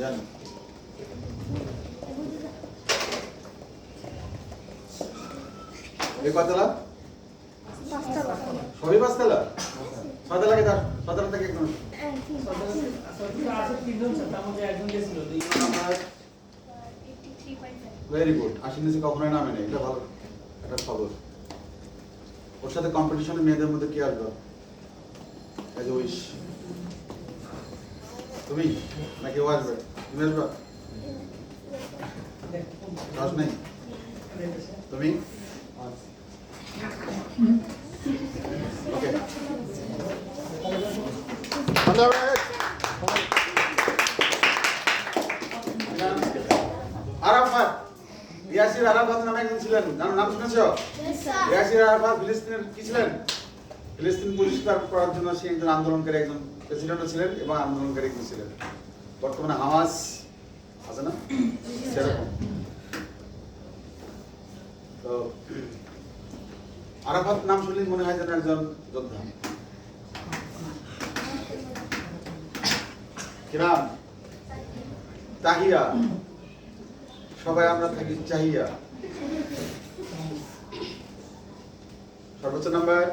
জানি এই কতলা সবই পাঁচতলা ছয়তলা কি তার ছয়তলা থেকে একদম ভেরি গুড 80 নিচে কখনোই নামে নেই এটা ভালো একটা খবর ওর সাথে কম্পিটিশনে মেয়েদের মধ্যে কি আসবে এজ উইশ তুমি নাকি ও আসবে তুমি আসবে রস নেই তুমি ওকে আরাফাত ইয়াসির আরাফাত নামে একজন ছিলেন নাম শুনেছো ইয়াসির আরাফাত ফিলিস্তিনের কি ছিলেন ফিলিস্তিন পরিষ্কার করার জন্য সে একজন আন্দোলনকারী একজন প্রেসিডেন্টও ছিলেন এবং আন্দোলনকারী একজন ছিলেন বর্তমানে হামাস আছে না সেরকম তো আরাফাত নাম শুনলেই মনে হয় যেন একজন যোদ্ধা কি নাম তাহিয়া সবাই আমরা থাকি চাহিয়া সর্বোচ্চ নাম্বার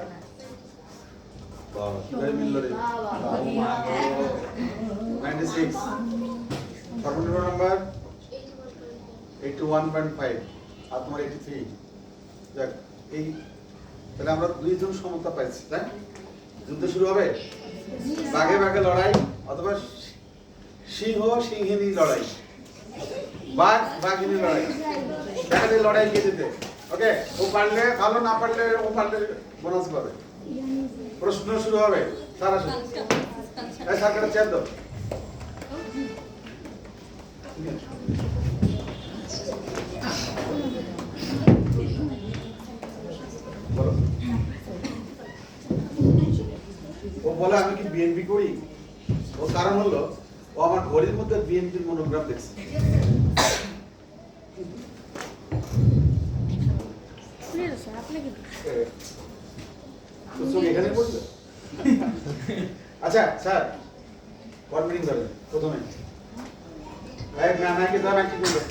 সর্বনিম্ন নাম্বার 81.5 আর তোমার 83 দেখ এই তাহলে আমরা দুইজন সমতা পাইছি তাই যুদ্ধ শুরু হবে বাঘে বাঘে লড়াই অথবা সিংহ সিংহিনী লড়াই বাঘ বাঘিনী লড়াই দেখা যায় লড়াই কে জিতে ওকে ও পারলে ভালো না পারলে ও পারলে বোনাস পাবে প্রশ্ন শুরু হবে সারা শুরু এই সরকারের চেয়ার দাও ও বলে আমি কি বিএনপি করি ও কারণ হলো ও আমার ঘড়ির মধ্যে বিএনপির মনোগ্রাম দেখছে এখানে বলছে আচ্ছা স্যার কোন মিটিং করবেন প্রথমে ম্যামকে দাও কি করবে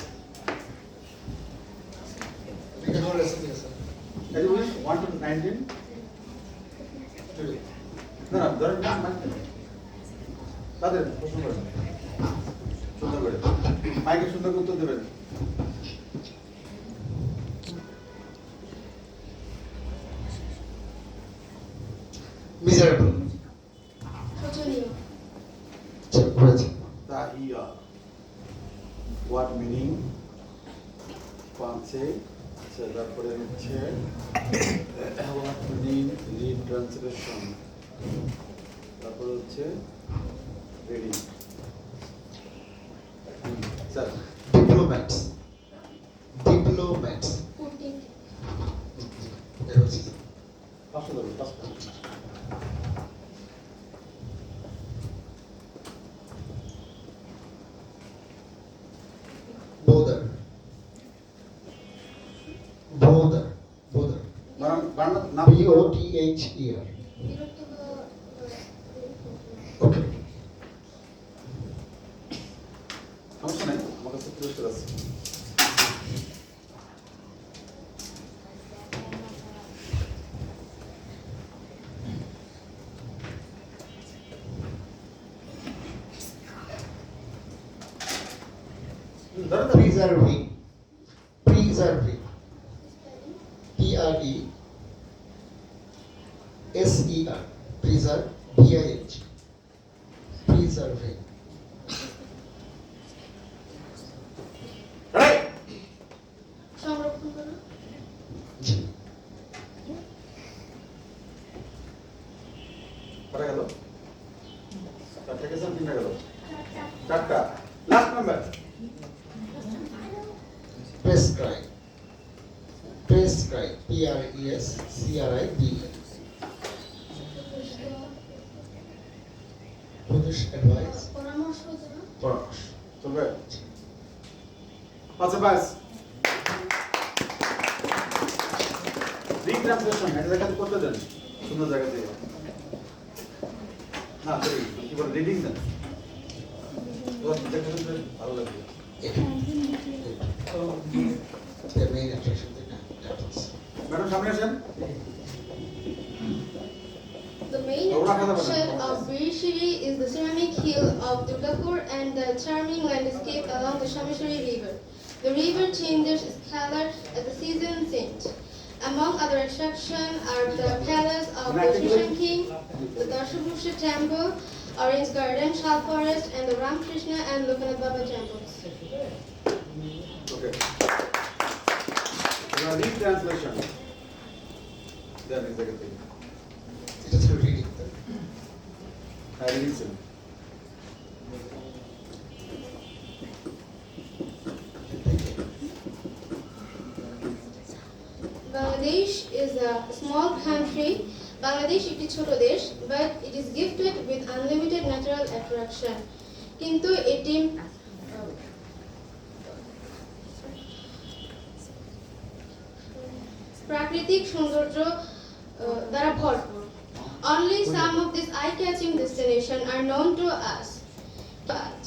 এই 1 to 19 না না ধরেন তাদের প্রশ্ন করেন সুন্দর করে মাইকে সুন্দর করে উত্তর দেবেন miserable তাহিয়া what meaning পাঁচে আচ্ছা তারপরে হচ্ছে what meaning রিট্রান্সলেশন তারপরে হচ্ছে রিডিং স্যার diplomats পাঁচশো ধরুন পাঁচশো bother বাংলা নাম BOTHER okay সমস্যা নাই আমার কাছে পুরস্কার আছে preserving PRESERVE preserve VIH preserving right সংরক্ষণ করো কটা গেল চারটা গেছে তিনটা গেল চারটা last number prescribe PRESCRIBE Polish advice পরামর্শ দেবো পরামর্শ চলবে আচ্ছা বাস রিট্রান্সলেশন এটা দেখাতে করতে দেন সুন্দর জায়গা থেকে না সরি কি বলে রিডিং দেন তোমার দেখে শুনতে ভালো লাগবে। The main attraction of the temples. Madam সামনে আসেন। The main attraction of Virishiri is the ceramic hill of Durgapur and the charming landscape along the Shameshwari River. The river changes its color as the seasons change. Among other attractions are the palace of the Shishan King, the Darshabhusha temple, Orange Garden, Shah Forest, and the Ramakrishna and Lokanath Baba temples. Okay. Retranslation. Then is the thing. It is for reading. I listen. Bangladesh is a small country. Bangladesh একটি ছোট দেশ, but it is gifted with unlimited natural attraction. কিন্তু এটি প্রাকৃতিক সৌন্দর্য দ্বারা ভরপুর। Only some of these eye-catching destinations are known to us. But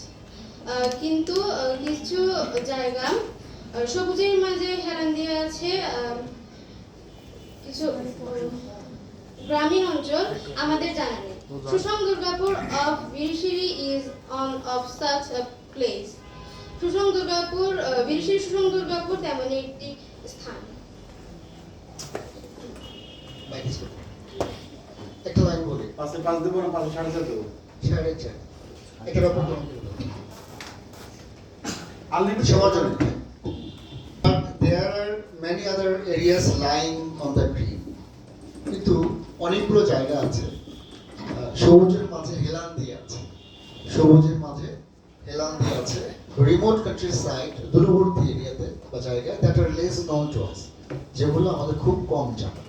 কিন্তু কিছু জায়গা সবুজের মাঝে হেলান দিয়ে আছে। কিছু গ্রামীণ অঞ্চল আমাদের জানা নেই। Susang Durgapur of Virishiri is on of such a place. Susang Durgapur Birshri Susang Durgapur তেমন একটি স্থান। একটা লাইন বলি, পাশে 5 দেবো না 5 4.5 দেবো? 4.5 এটার উপর কোনো আনলিমিটেড সবার জন্য। But there are many other areas lying on the green. কিন্তু অনেকগুলো জায়গা আছে সবুজের মাঝে হেলান দিয়ে আছে, সবুজের মাঝে হেলান দিয়ে আছে রিমোট কান্ট্রি সাইড, দূরবর্তী এরিয়াতে বা জায়গায় that are less known to us, যেগুলো আমাদের খুব কম জানা।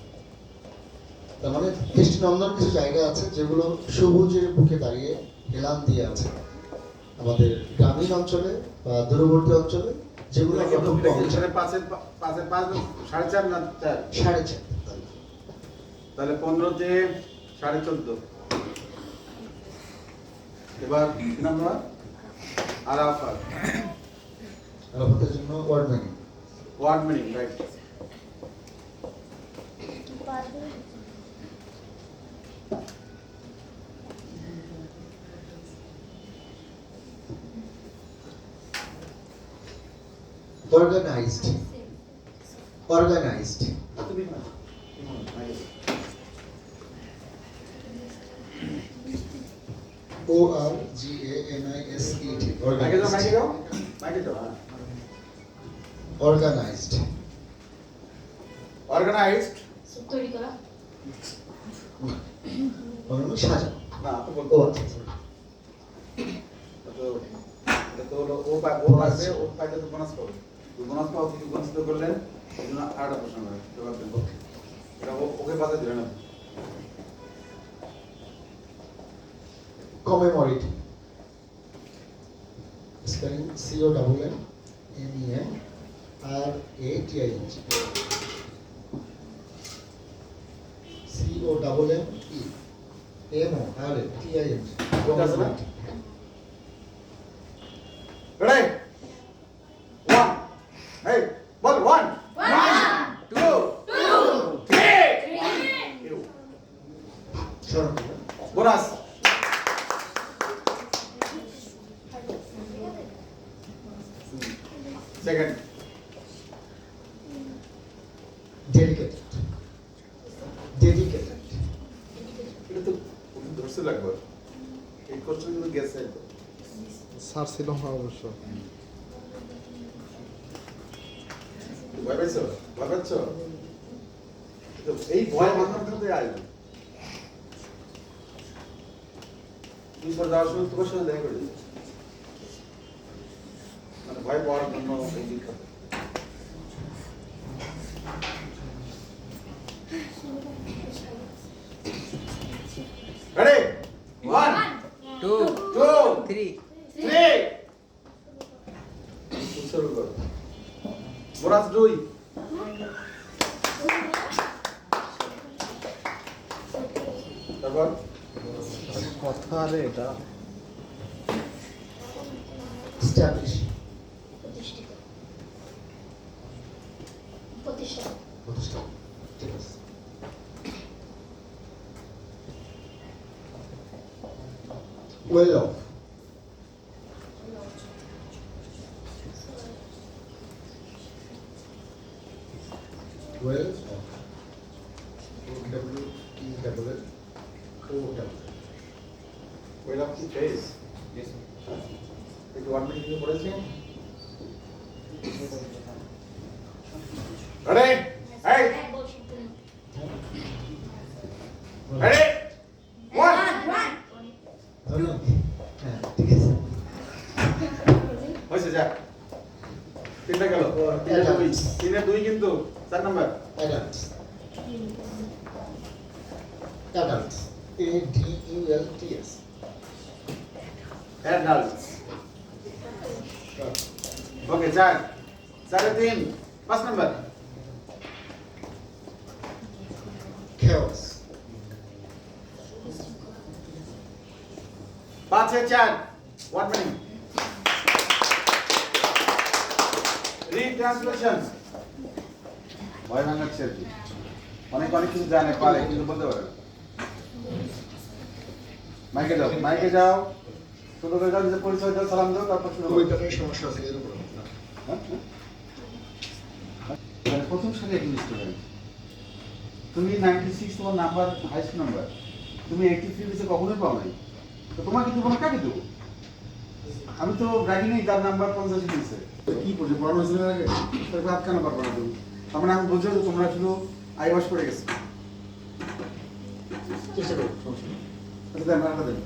তার মানে দৃষ্টিনন্দন কিছু জায়গা আছে যেগুলো সবুজের বুকে দাঁড়িয়ে হেলান দিয়ে আছে আমাদের গ্রামীণ অঞ্চলে বা দূরবর্তী অঞ্চলে, যেগুলো আমরা খুব কম জানি। 5 4.5 না 4? 4.5। তাহলে 15 তে 14.5। এবার কি নাম্বার? আরাফাত। আরাফাতের জন্য word meaning. Word meaning, right. Organized. Organized. তুমি না। ORGANISED. মাইকে দাও, মাইকে Organized. দাও। মাইকে দাও, হ্যাঁ। Organized. অর্গানাইজড। তৈরি করা। সাজানো। না, তো ও বলবো। আচ্ছা। তো এটা তো হলো ও পাশে ও পাইতে তো বোনাস পাবে। তো বোনাস পাও কি বঞ্চিত করলেন? এজন্য আরেকটা প্রশ্ন হবে। জবাব দেন। এটা ওকে পাশে দিবেন না। Commemorating. Spelling COMMEMRATING. COMMEMRATING. Commemorating. Ready? 1. Hey, ball 1. 2. 3. Sure. Bonus. Second. Dedicated. Dedicated. এটা তো ধরছে লাগবে। এই কোশ্চেন গুলো গেছে। স্যার ছিল অবশ্য। ভয় পাইছো? ভয় পাচ্ছ? তো এই ভয় মাথার মধ্যে আসবে। তুই স্যার যাওয়ার সময় তোমার সাথে দেখা করে দিবি। মানে ভয় পাওয়ার জন্য এই দীক্ষা। Ready? 1, 2, 2, 3. 3. শুরু করো। বোনাস 2। তারপর কথা রে এটা এস্টাবলিশ, প্রতিষ্ঠিত প্রতিষ্ঠা প্রতিষ্ঠা, ঠিক আছে। Well of, well of, well of কি ফেস একটু 1 মিনিট দিয়ে পড়েছি রেডি এই রেডি 1 ধন্যবাদ। হ্যাঁ, ঠিক আছে। হয়েছে যা তিনটা গেল তিনে দুই কিন্তু 4 number Adults. Adults. ADULTS. Adults okay 4 3 5 number Chaos. 5 4 1 minute retranslation ভয় ভাঙাচ্ছে আর কি অনেক কিছু জানে পারে কিন্তু বলতে পারে না। মাইকে যাও শুরু করে যাও নিজের পরিচয় দাও সালাম দাও তারপর শুরু করো ওইটারই সমস্যা আছে এর উপর না। হ্যাঁ? মানে প্রথম সালে একজন স্টুডেন্ট তুমি 96 তোমার নাম্বার হাইস্ট নাম্বার তুমি 83 নিচে কখনোই পাও নাই তো তোমাকে দেবো না কাকে দেবো আমি তো রাগি নেই তার নাম্বার 50 নিচে কি করছো পড়ানো হয়েছিল আগে তার ভাত কেন পারবো না তুমি তার মানে আমি বুঝছো যে তোমরা শুধু আইবাস করে গেছো চেষ্টা করো সমস্যা নেই। আচ্ছা দেন আরেকটা দেন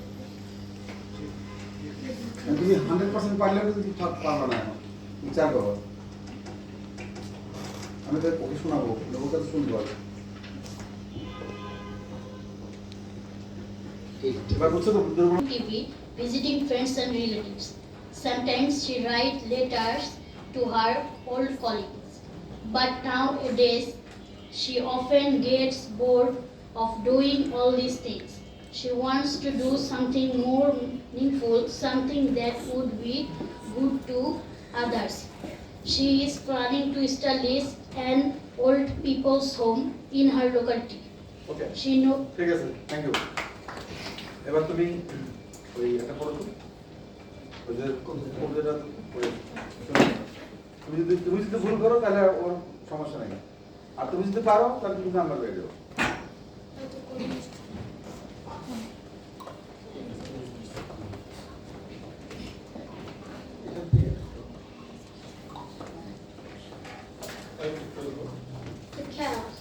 তুমি 100% পারলেও কিন্তু পারবে না এখন বিচার করো আমি তো ওকে শোনাবো লোকের কাছে শুনবো আগে। এবার বুঝছো তো দুর্বল TV, visiting friends and relatives. Sometimes she writes letters to her old colleagues. But nowadays, she often gets bored of doing all these things. She wants to do something more meaningful, something that would be good to others. She is planning to establish an old people's home in her locality. Okay She knows. ঠিক আছে thank you এবার তুমি ওই একটা পড়ো তো ওই যে কবিতাটা পড়ে তুমি যদি ভুল করো তাহলে ওর সমস্যা নেই আর তুমি যদি পারো তাহলে তুমি নাম্বার পেয়ে যাও The cows.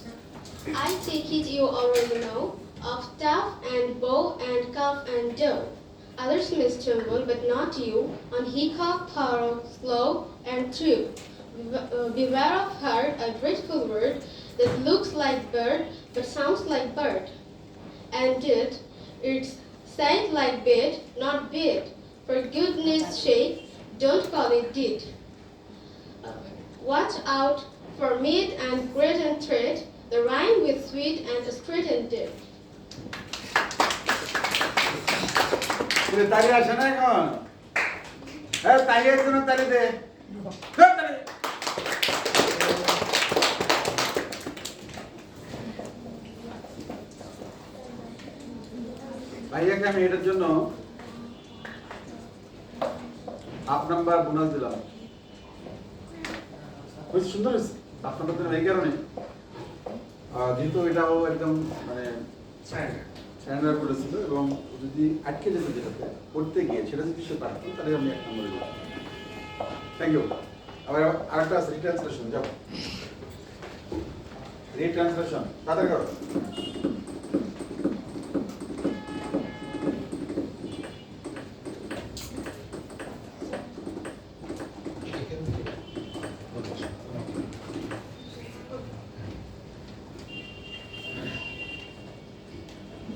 I take it you already know of tough and bow and calf and doe. Others may stumble, but not you, on hiccup, thorough, slow, and true. Beware of her, a dreadful word that looks like bird, but sounds like bird. And it's said like bid, not bid. For goodness sake, don't call it did. Watch out for meat and grit and thread, the rhyme with sweet and straight and did. তুমি তালি আসে না এখন হ্যাঁ তালি এর জন্য তালি দে দে তালি। ভাইয়াকে আমি এটার জন্য হাফ নাম্বার বোনাস দিলাম বেশ সুন্দর হয়েছে হাফ নাম্বার দিলাম এই কারণে যেহেতু এটাও একদম মানে স্ট্যান্ডার্ড করেছিল এবং যদি আটকে যেত যেটাতে পড়তে গিয়ে সেটা যদি সে পারত তাহলে আমি 1 নম্বরে দিলাম থ্যাংক ইউ আবার আরেকটা আছে রিট্রান্সলেশন যাও রিট্রান্সলেশন তাদের করো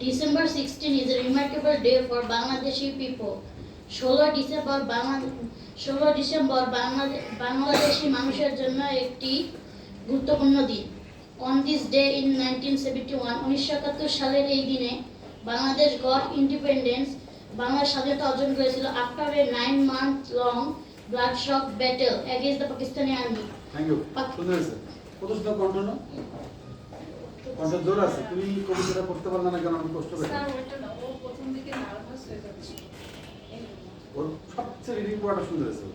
December 16 is a remarkable day for Bangladeshi people. 16 December Bangladeshi মানুষের জন্য একটি গুরুত্বপূর্ণ দিন। On this day in 1971, 1971 সালের এই দিনে বাংলাদেশ গট ইন্ডিপেন্ডেন্স, বাংলাদেশ স্বাধীনতা অর্জন করেছিল after a 9-month long blood-shock battle against the Pakistani army. Thank you সুন্দর হয়েছে কত সুন্দর কণ্ঠ না কণ্ঠ জোর আছে তুমি কবিতাটা পড়তে পারলে না কেন আমি কষ্ট পেলাম স্যার ওইটা না ও প্রথম দিকে নার্ভাস হয়ে যাচ্ছে ওর সবচেয়ে রিডিং পড়াটা সুন্দর হয়েছে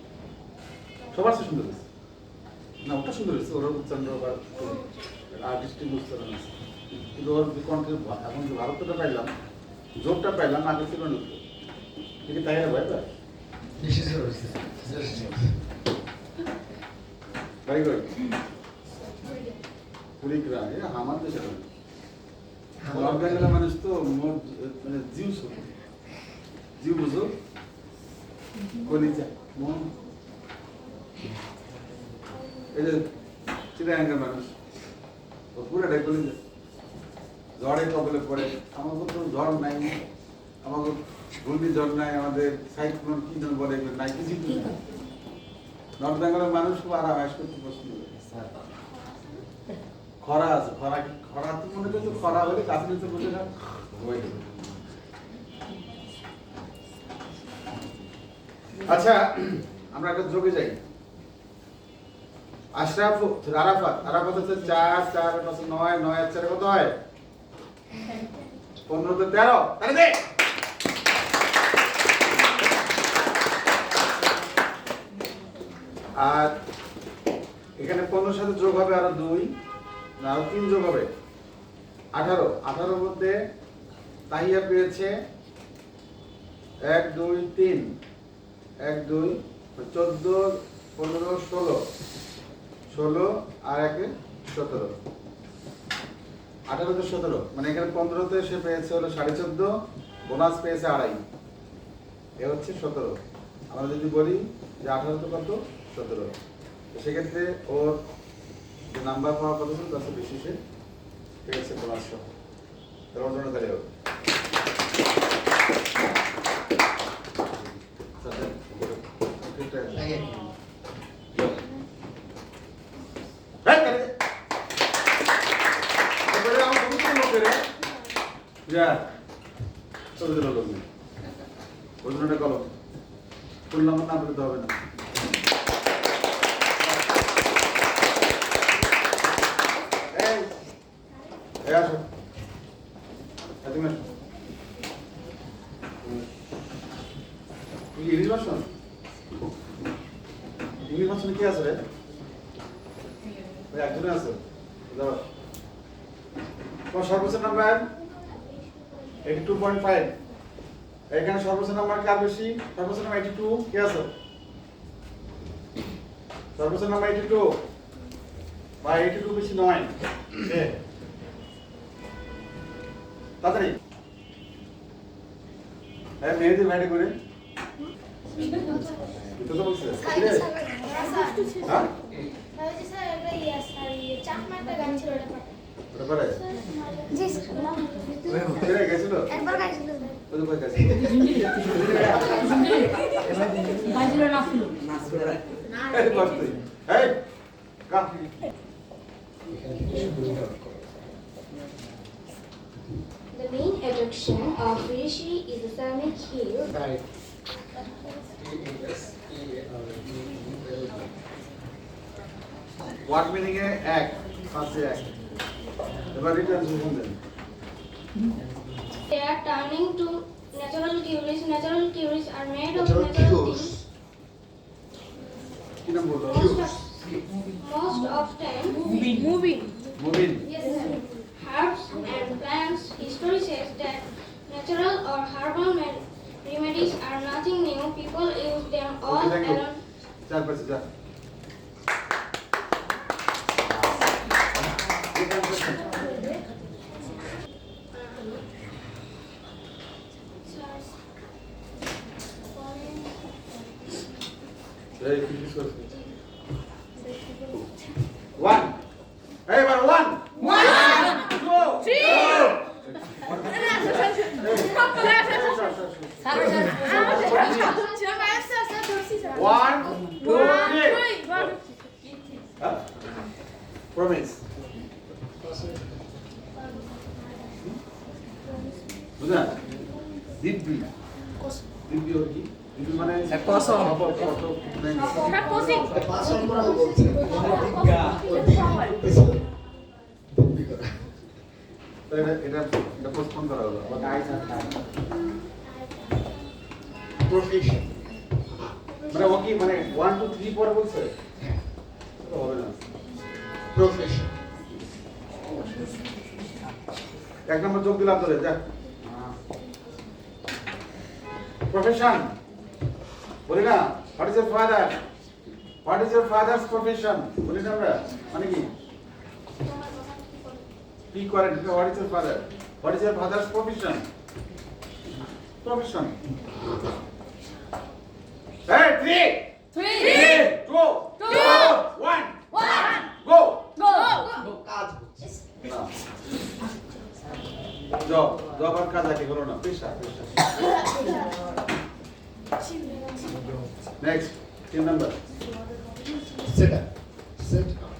সবার চেয়ে সুন্দর হয়েছে না ওটা সুন্দর হয়েছে ওর উচ্চারণ বা আর্টিস্টিক উচ্চারণ আছে কিন্তু ওর যে কণ্ঠের এখন যে ভারতটা পাইলাম জোরটা পাইলাম আগে ছিল না ঠিক তাই ভাই ভাই This is yours. Just ভাই ভাই কুড়িগ্রাম এ আমার দেশে নর্থ বেঙ্গলের মানুষ তো মানে জিউ শুধু জিউ বুঝো কলিজা মন এই যে চিটাগাঙ্গের মানুষ ও পুরাটাই কলিজা ঝড়ে কবলে পড়ে আমাদের তো ঝড় নাই আমাদের ঘূর্ণিঝড় নাই আমাদের সাইক্লোন কি যেন বলে এগুলো নাই কিছু নাই নর্থ বেঙ্গলের মানুষ খুব আরামায়েশ করতে পছন্দ করে খরা আছে খরা কি খরা তো মনে করছো খরা হলে কাছে নিতে বসে না হয়ে যাবে। আচ্ছা আমরা একটা যোগে যাই আশরাফ আরাফাত আরাফাত হচ্ছে 4 4 5 9 9 আর 4 কত হয় 15 তে 13 তাহলে দে আর এখানে 15 সাথে যোগ হবে আরো 2 না আরো 3 যোগ হবে 18 18 এর মধ্যে তাহিয়া পেয়েছে 1 2 3 1 2 14 15 16 16 আর 1 17 18 তে 17 মানে এখানে 15 তে সে পেয়েছে হলো 14.5 বোনাস পেয়েছে 2.5 এ হচ্ছে 17 আমরা যদি বলি যে 18 তে কত 17 তো সেক্ষেত্রে ওর যে নাম্বার পাওয়ার কথা ছিল তার চেয়ে বেশি সে পেয়েছে বোনাস সহ তার জন্য তাহলে হবে again. ওজনটা কলম ফুল নাম্বার না পেতে হবে না এই আসো তুমি আসো ইংলিশ ভার্সন ইংলিশ ভার্সনে কি আছে রে ওই একজনে আছে দাও তোমার সর্বোচ্চ নাম্বার 82.5 এখানে সর্বোচ্চ নাম্বার কার বেশি সর্বোচ্চ নাম্বার 82 কি আছে সর্বোচ্চ নাম্বার 82 বা 82 বেশি নয় কে তাড়াতাড়ি এই মেহেদি ভাইডে করে তো তো বলছিস হ্যাঁ ওটা পারে কে গেছিল ওই তো কই গেছিল বাজিলো না ফুলো এই কষ্ট এই কা The main attraction of Virishiri is the ceramic hill. Right. Word meaning এ এক পাঁচে এক এবার রিটার্ন শুনুন They are turning to natural curies. Natural curies are made of Natural natural cures. things. কি নাম বললো Most often, Mubin yes, sir. Herbs and plants. History says that natural or herbal remedies are nothing new. People use them all Okay, thank you. around. চার পাঁচে যা এই কি কি করছিস ওয়ান এবার one one two three promise বুঝলেন দিব্যি দিব্যি ওর কি ডিগ্রি মানে কসম। পাস অন করা বলছে তো এটা পোস্টপোন করা হলো প্রফেশন মানে ও কি মানে 1 2 3 পরে বলছে তো হবে না প্রফেশন এক নম্বর যোগ দিলাম তোরে যা প্রফেশন বলি না what is your father's profession বলি না আমরা মানে কি করেন what is your father's profession Hey, 3 2 1 go কাজ হচ্ছে জব আর কাজ আগে হলো না পেশা নেক্সট 3 নাম্বার সেট আপ